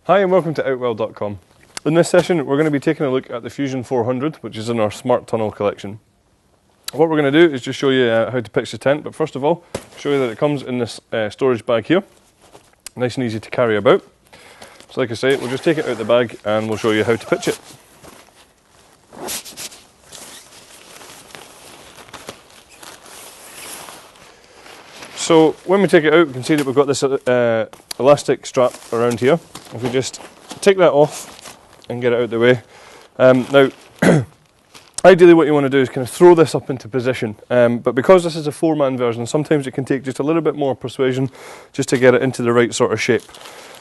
Hi and welcome to Outwell.com. In this session we're going to be taking a look at the Fusion 400, which is in our Smart Tunnel collection. What we're going to do is just show you how to pitch the tent, but first of all show you that it comes in this storage bag here, nice and easy to carry about. So like I say, we'll just take it out of the bag and we'll show you how to pitch it. So when we take it out, we can see that we've got this elastic strap around here. If we just take that off and get it out of the way. Now, ideally what you want to do is kind of throw this up into position, but because this is a 4-man version, sometimes it can take just a little bit more persuasion just to get it into the right sort of shape.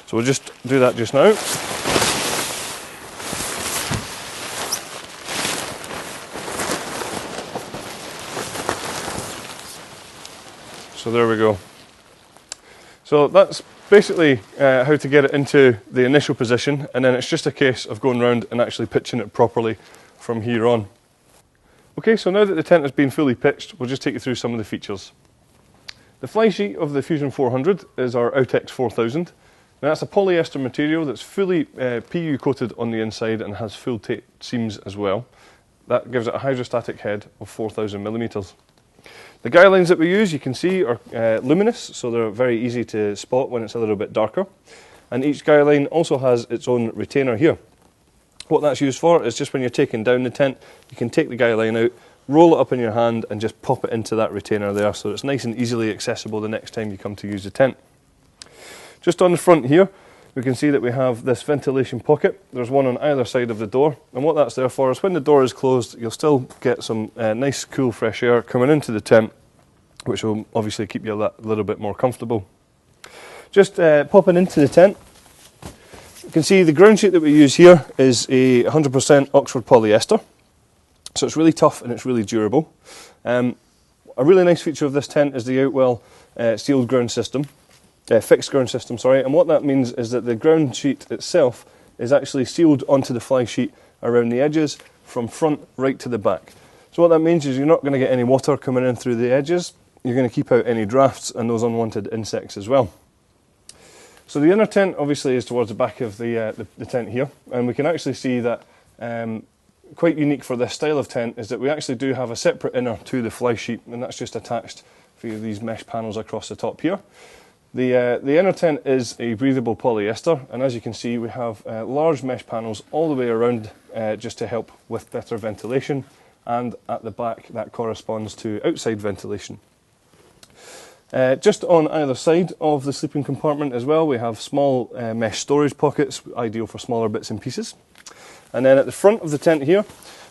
So we'll just do that just now. So there we go. So that's basically how to get it into the initial position, and then it's just a case of going around and actually pitching it properly from here on. Okay, so now that the tent has been fully pitched, we'll just take you through some of the features. The fly sheet of the Fusion 400 is our Outex 4000. Now that's a polyester material that's fully PU coated on the inside and has full tape seams as well. That gives it a hydrostatic head of 4000mm. The guy lines that we use, you can see, are luminous, so they're very easy to spot when it's a little bit darker. And each guy line also has its own retainer here. What that's used for is just when you're taking down the tent, you can take the guy line out, roll it up in your hand and just pop it into that retainer there, so it's nice and easily accessible the next time you come to use the tent. Just on the front here, we can see that we have this ventilation pocket. There's one on either side of the door, and what that's there for is when the door is closed, you'll still get some nice cool fresh air coming into the tent, which will obviously keep you a little bit more comfortable. Just popping into the tent, you can see the ground sheet that we use here is a 100% Oxford polyester, so it's really tough and it's really durable. A really nice feature of this tent is the Outwell sealed ground system. Fixed ground system, sorry, and what that means is that the ground sheet itself is actually sealed onto the fly sheet around the edges from front right to the back. So what that means is you're not going to get any water coming in through the edges, you're going to keep out any drafts and those unwanted insects as well. So the inner tent obviously is towards the back of the tent here, and we can actually see that quite unique for this style of tent is that we actually do have a separate inner to the fly sheet, and that's just attached via these mesh panels across the top here. The inner tent is a breathable polyester, and as you can see we have large mesh panels all the way around just to help with better ventilation, and at the back that corresponds to outside ventilation. Just on either side of the sleeping compartment as well we have small mesh storage pockets, ideal for smaller bits and pieces. And then at the front of the tent here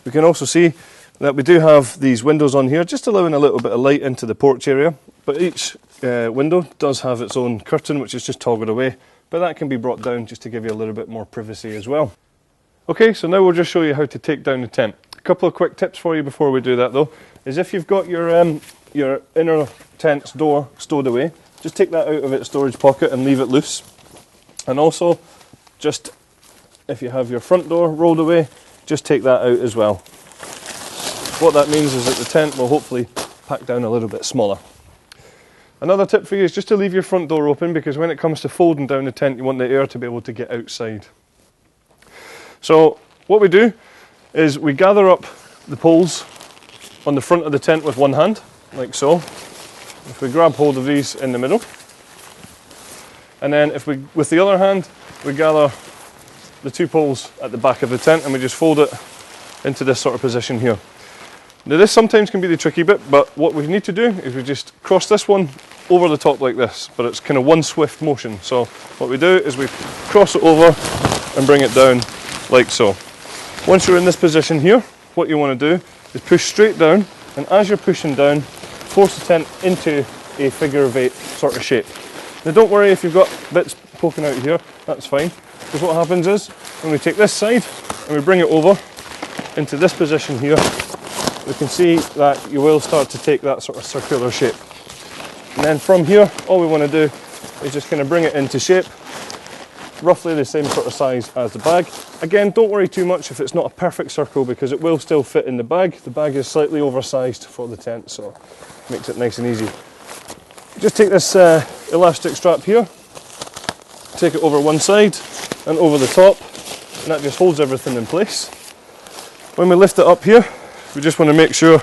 we can also see that we do have these windows on here, just allowing a little bit of light into the porch area, but each window does have its own curtain which is just toggled away, but that can be brought down just to give you a little bit more privacy as well. Okay, so now we'll just show you how to take down the tent. A couple of quick tips for you before we do that though, is if you've got your inner tent's door stowed away, just take that out of its storage pocket and leave it loose. And also, just if you have your front door rolled away, just take that out as well. What that means is that the tent will hopefully pack down a little bit smaller. Another tip for you is just to leave your front door open, because when it comes to folding down the tent you want the air to be able to get outside. So what we do is we gather up the poles on the front of the tent with one hand, like so. If we grab hold of these in the middle, and then if we, with the other hand, we gather the two poles at the back of the tent and we just fold it into this sort of position here. Now this sometimes can be the tricky bit, but what we need to do is we just cross this one over the top like this, but it's kind of one swift motion. So what we do is we cross it over and bring it down like so. Once you're in this position here, what you want to do is push straight down, and as you're pushing down, force the tent into a figure of 8 sort of shape. Now don't worry if you've got bits poking out here, that's fine, because what happens is when we take this side and we bring it over into this position here, we can see that you will start to take that sort of circular shape. And then from here, all we want to do is just kind of bring it into shape, roughly the same sort of size as the bag. Again, don't worry too much if it's not a perfect circle, because it will still fit in the bag. The bag is slightly oversized for the tent, so it makes it nice and easy. Just take this elastic strap here, take it over one side, and over the top, and that just holds everything in place. When we lift it up here, we just want to make sure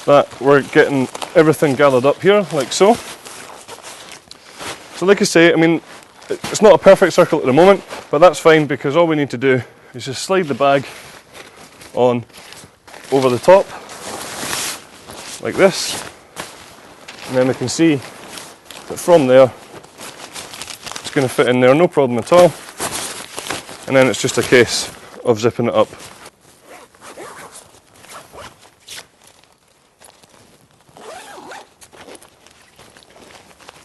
that we're getting everything gathered up here, like so. So like I say, I mean, it's not a perfect circle at the moment, but that's fine because all we need to do is just slide the bag on over the top, like this, and then we can see that from there, it's going to fit in there, no problem at all. And then it's just a case of zipping it up.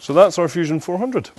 So that's our Fusion 400.